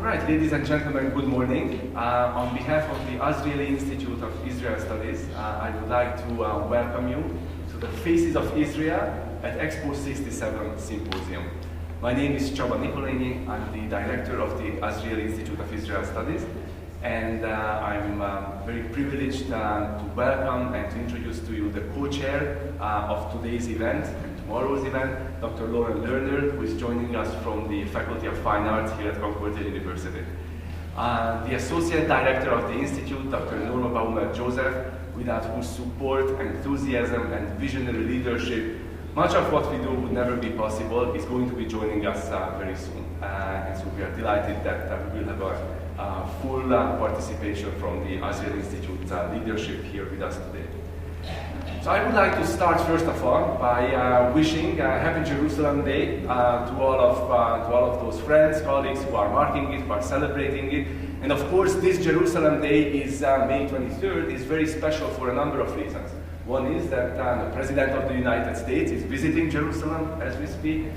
Right, ladies and gentlemen, good morning. On behalf of the Azrieli Institute of Israel Studies, I would like to welcome you to the Faces of Israel at Expo 67 Symposium. My name is Csaba Nikolenyi. I'm the director of the Azrieli Institute of Israel Studies, and I'm very privileged to welcome and to introduce to you the co-chair of today's event and tomorrow's event, Dr. Lauren Lerner, who is joining us from the Faculty of Fine Arts here at Concordia University. The associate director of the Institute, Dr. Norma Baumer-Joseph, without whose support, enthusiasm, and visionary leadership, much of what we do would never be possible, is going to be joining us very soon. And so we are delighted that we will have a full participation from the Azrieli Institute leadership here with us today. So I would like to start first of all by wishing a Happy Jerusalem Day to all of those friends, colleagues who are marking it, who are celebrating it. And of course, this Jerusalem Day is May 23rd, is very special for a number of reasons. One is that the President of the United States is visiting Jerusalem as we speak.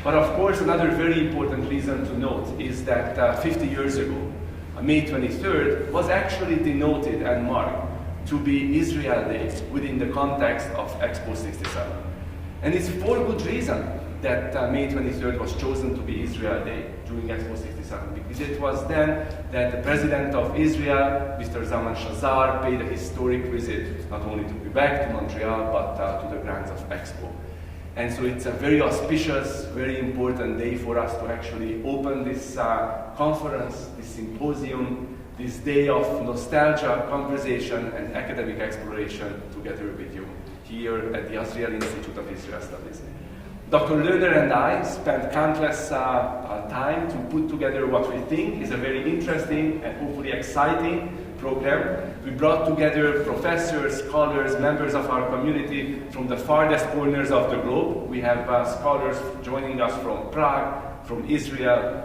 But of course, another very important reason to note is that 50 years ago, May 23rd was actually denoted and marked to be Israel Day within the context of Expo 67. And it's for good reason that May 23rd was chosen to be Israel Day during Expo 67, because it was then that the President of Israel, Mr. Zalman Shazar, paid a historic visit not only to Quebec, to Montreal, but to the grounds of Expo. And so it's a very auspicious, very important day for us to actually open this conference, this symposium, this day of nostalgia, conversation, and academic exploration together with you here at the Azrieli Institute of Israel Studies. Dr. Lerner and I spent countless time to put together what we think is a very interesting and hopefully exciting program. We brought together professors, scholars, members of our community from the farthest corners of the globe. We have scholars joining us from Prague, from Israel,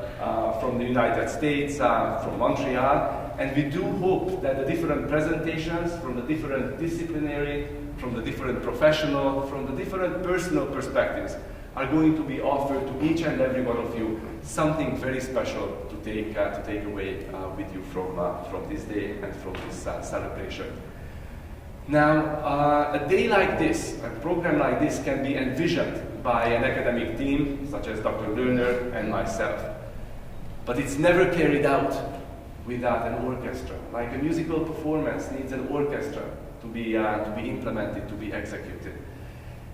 from the United States, from Montreal. And we do hope that the different presentations from the different disciplinary, from the different professional, from the different personal perspectives are going to be offered to each and every one of you something very special to take away with you from this day and from this celebration. Now, a day like this, a program like this can be envisioned by an academic team such as Dr. Lerner and myself. But it's never carried out without an orchestra. Like a musical performance needs an orchestra to be implemented, to be executed.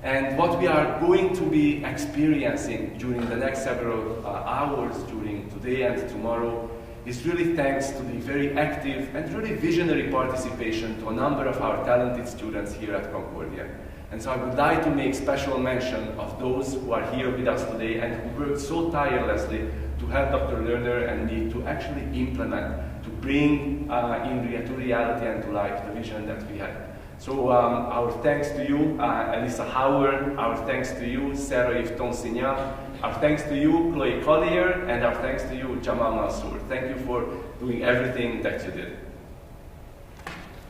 And what we are going to be experiencing during the next several hours, during today and tomorrow, is really thanks to the very active and really visionary participation to a number of our talented students here at Concordia. And so I would like to make special mention of those who are here with us today and who worked so tirelessly to help Dr. Lerner and me to actually implement, to bring to reality and to life the vision that we had. So our thanks to you, Elisa Howard, our thanks to you, Sarah Yves-Tonsignan, our thanks to you, Chloe Collier, and our thanks to you, Jamal Mansour. Thank you for doing everything that you did.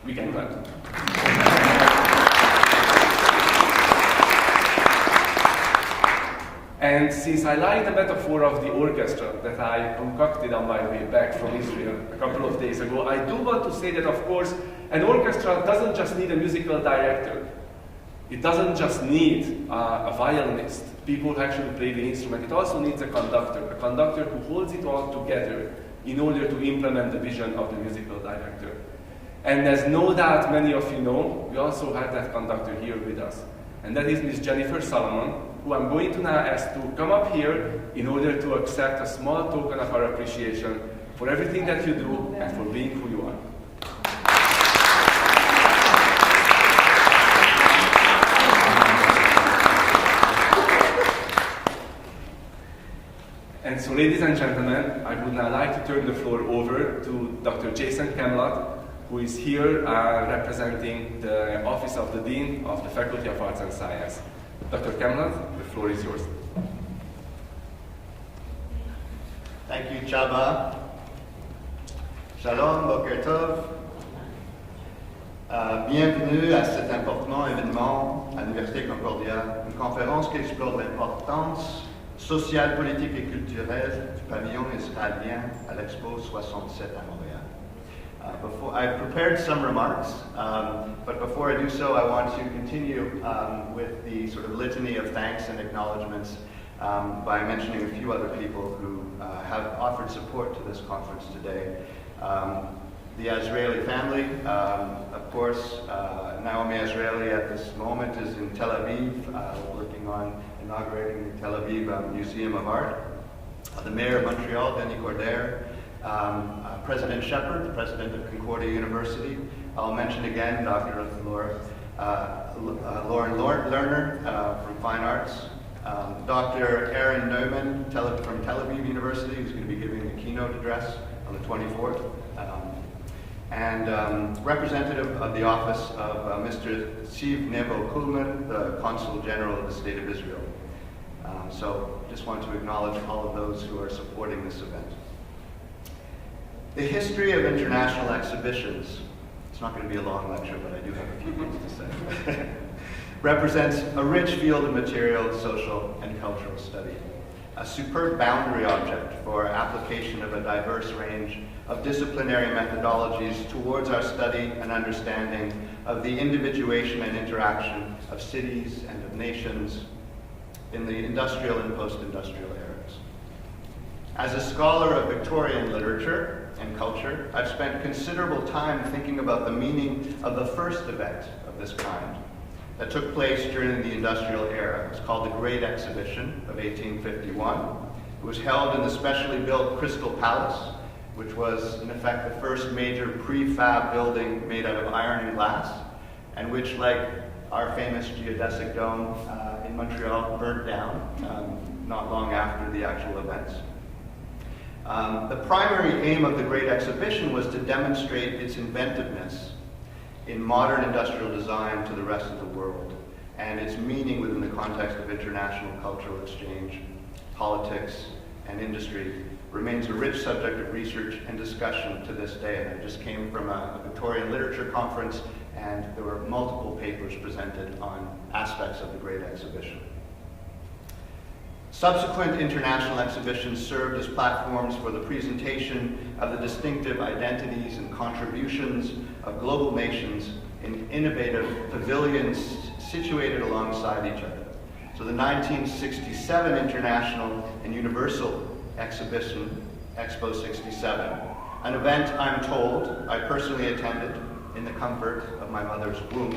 We can clap. And since I like the metaphor of the orchestra that I concocted on my way back from Israel a couple of days ago, I do want to say that, of course, an orchestra doesn't just need a musical director. It doesn't just need a violinist, people who actually play the instrument. It also needs a conductor who holds it all together in order to implement the vision of the musical director. And as no doubt many of you know, we also have that conductor here with us. And that is Ms. Jennifer Solomon, who I'm going to now ask to come up here in order to accept a small token of our appreciation for everything that you do and for being who you are. And so, ladies and gentlemen, I would now like to turn the floor over to Dr. Jason Camlot, who is here representing the Office of the Dean of the Faculty of Arts and Science. Dr. Camlot, the floor is yours. Thank you, Csaba. Shalom, Boker Tov. Bienvenue à cet important événement à l'Université Concordia, une conférence qui explore l'importance social, politique et culturel du pavillon israélien à l'Expo 67 à Montréal. I've prepared some remarks, but before I do so, I want to continue with the sort of litany of thanks and acknowledgements by mentioning a few other people who have offered support to this conference today. The Azrieli family, of course, Naomi Azrieli at this moment is in Tel Aviv, working on inaugurating the Tel Aviv Museum of Art. The Mayor of Montreal, Denis Cordaire, President Shepard, the President of Concordia University. I'll mention again Dr. Lauren Lerner from Fine Arts. Dr. Aaron Neumann from Tel Aviv University, who's going to be giving a keynote address on the 24th. And representative of the office of Mr. Ziv Nevo Kulman, the Consul General of the State of Israel. So just want to acknowledge all of those who are supporting this event. The history of international exhibitions, it's not going to be a long lecture, but I do have a few things to say, represents a rich field of material, social, and cultural study. A superb boundary object for application of a diverse range of disciplinary methodologies towards our study and understanding of the individuation and interaction of cities and of nations in the industrial and post-industrial eras. As a scholar of Victorian literature and culture, I've spent considerable time thinking about the meaning of the first event of this kind that took place during the industrial era. It was called the Great Exhibition of 1851. It was held in the specially built Crystal Palace, which was in effect the first major prefab building made out of iron and glass, and which, like our famous geodesic dome in Montreal, burnt down not long after the actual events. The primary aim of the Great Exhibition was to demonstrate its inventiveness in modern industrial design to the rest of the world, and its meaning within the context of international cultural exchange, politics, and industry remains a rich subject of research and discussion to this day. And I just came from a Victorian literature conference, and there were multiple papers presented on aspects of the Great Exhibition. Subsequent international exhibitions served as platforms for the presentation of the distinctive identities and contributions of global nations in innovative pavilions situated alongside each other. So the 1967 International and Universal Exhibition, Expo 67, an event I'm told I personally attended in the comfort of my mother's womb,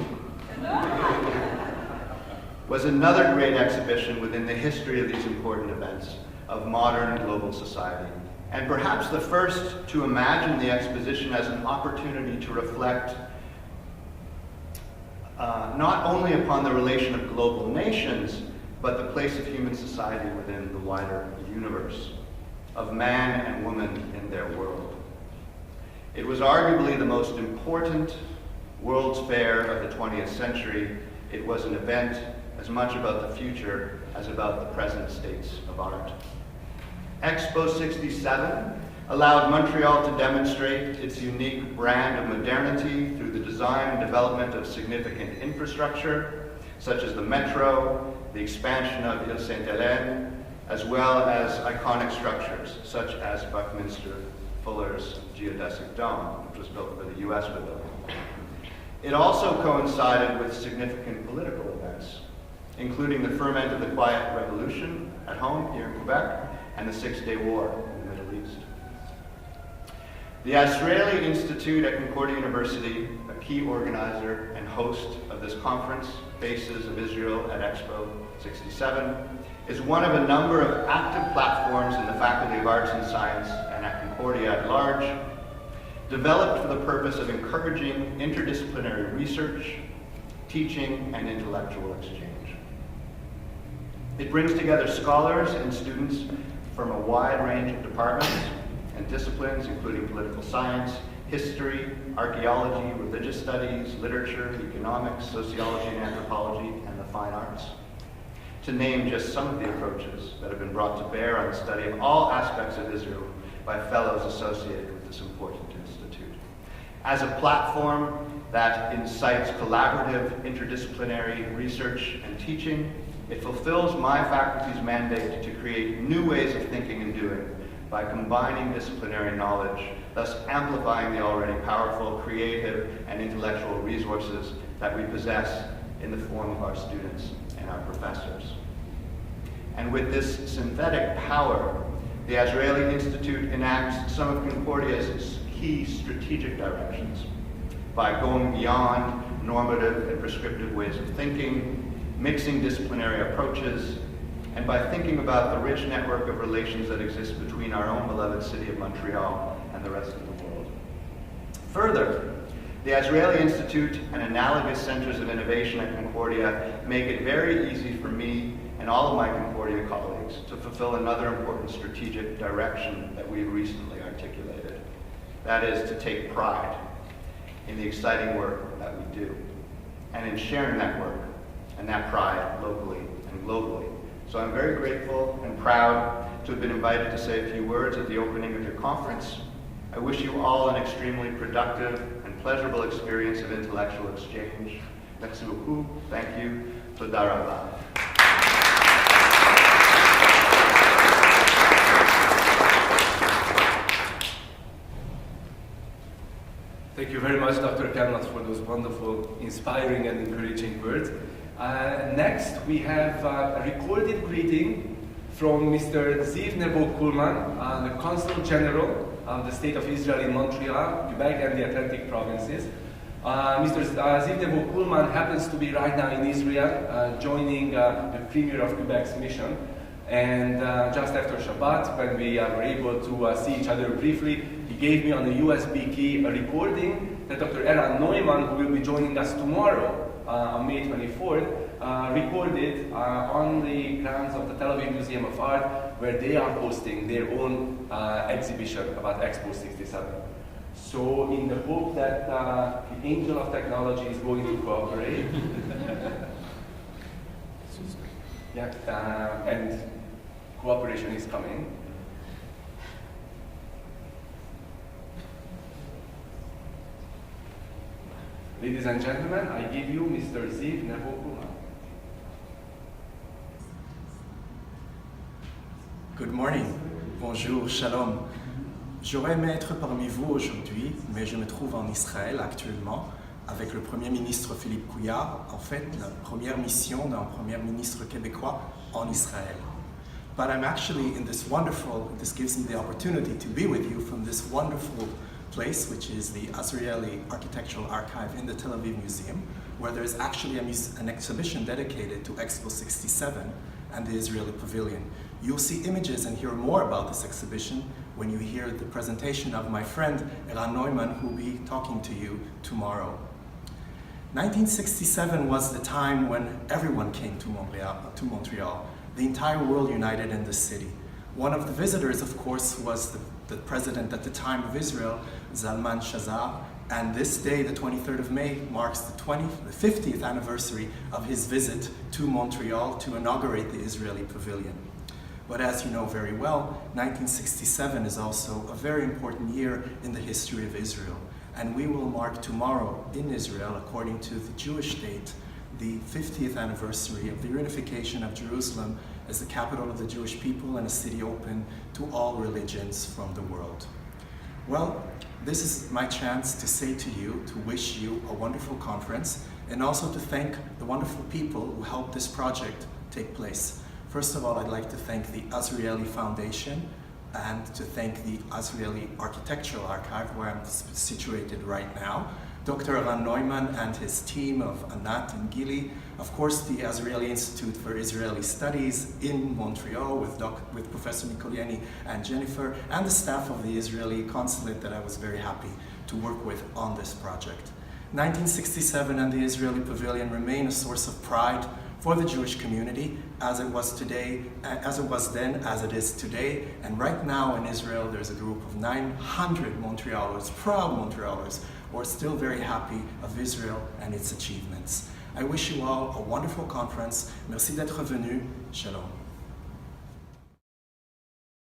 was another great exhibition within the history of these important events of modern global society, and perhaps the first to imagine the exposition as an opportunity to reflect not only upon the relation of global nations, but the place of human society within the wider universe, of man and woman in their world. It was arguably the most important World's Fair of the 20th century. It was an event as much about the future as about the present states of art. Expo 67 allowed Montreal to demonstrate its unique brand of modernity through the design and development of significant infrastructure, such as the metro, the expansion of Ile Sainte-Hélène, as well as iconic structures, such as Buckminster Fuller's geodesic dome, which was built for the US Pavilion. It also coincided with significant political events, including the ferment of the Quiet Revolution at home here in Quebec and the Six-Day War in the Middle East. The Azrieli Institute at Concordia University, a key organizer and host of this conference, Faces of Israel at Expo 67, is one of a number of active platforms in the Faculty of Arts and Science and at Concordia at large, developed for the purpose of encouraging interdisciplinary research, teaching, and intellectual exchange. It brings together scholars and students from a wide range of departments and disciplines, including political science, history, archaeology, religious studies, literature, economics, sociology and anthropology, and the fine arts, to name just some of the approaches that have been brought to bear on the study of all aspects of Israel by fellows associated with this important institute. As a platform that incites collaborative, interdisciplinary research and teaching, It fulfills my faculty's mandate to create new ways of thinking and doing by combining disciplinary knowledge, thus amplifying the already powerful, creative, and intellectual resources that we possess in the form of our students and our professors. And with this synthetic power, the Azrieli Institute enacts some of Concordia's key strategic directions by going beyond normative and prescriptive ways of thinking, mixing disciplinary approaches, and by thinking about the rich network of relations that exist between our own beloved city of Montreal and the rest of the world. Further, the Azrieli Institute and analogous centers of innovation at Concordia make it very easy for me and all of my Concordia colleagues to fulfill another important strategic direction that we've recently articulated. That is to take pride in the exciting work that we do, and in sharing that work and that pride locally and globally. So I'm very grateful and proud to have been invited to say a few words at the opening of your conference. I wish you all an extremely productive and pleasurable experience of intellectual exchange. Merci beaucoup. Thank you. Toda rabah. Thank you very much, Dr. Camlot, for those wonderful, inspiring, and encouraging words. Next, we have a recorded greeting from Mr. Ziv Nevo Kulman, the Consul General of the State of Israel in Montreal, Quebec, and the Atlantic provinces. Mr. Ziv Nevo Kulman happens to be right now in Israel, joining the Premier of Quebec's mission. And just after Shabbat, when we were able to see each other briefly, he gave me on a USB key a recording that Dr. Eran Neumann, who will be joining us tomorrow on May 24th, recorded on the grounds of the Tel Aviv Museum of Art, where they are hosting their own exhibition about Expo 67. So in the hope that the angel of technology is going to cooperate, and cooperation is coming. Ladies and gentlemen, I give you Mr. Ziv Nevo Kulman. Good morning. Bonjour, shalom. J'aurais aimé être parmi vous aujourd'hui, mais je me trouve en Israël actuellement avec le Premier ministre Philippe Couillard, en fait la première mission d'un Premier ministre québécois en Israël. But I'm actually in this gives me the opportunity to be with you from this wonderful place, which is the Azrieli Architectural Archive in the Tel Aviv Museum, where there is actually an exhibition dedicated to Expo 67 and the Israeli Pavilion. You'll see images and hear more about this exhibition when you hear the presentation of my friend Eran Neumann, who will be talking to you tomorrow. 1967 was the time when everyone came to Montreal, the entire world united in the city. One of the visitors, of course, was the president at the time of Israel, Zalman Shazar, and this day, the 23rd of May, marks the 50th anniversary of his visit to Montreal to inaugurate the Israeli Pavilion. But as you know very well, 1967 is also a very important year in the history of Israel. And we will mark tomorrow in Israel, according to the Jewish date, the 50th anniversary of the reunification of Jerusalem as the capital of the Jewish people and a city open to all religions from the world. Well, this is my chance to say to you, to wish you a wonderful conference, and also to thank the wonderful people who helped this project take place. First of all, I'd like to thank the Azrieli Foundation and to thank the Azrieli Architectural Archive, where I'm situated right now, Dr. Eran Neumann and his team of Anat and Gili, of course the Azrieli Institute for Israeli Studies in Montreal with Professor Nikolenyi and Jennifer, and the staff of the Israeli consulate that I was very happy to work with on this project. 1967 and the Israeli Pavilion remain a source of pride for the Jewish community, as it was then, as it is today. And right now in Israel, there's a group of 900 Montrealers, proud Montrealers, who are still very happy of Israel and its achievements. I wish you all a wonderful conference. Merci d'être venu. Shalom.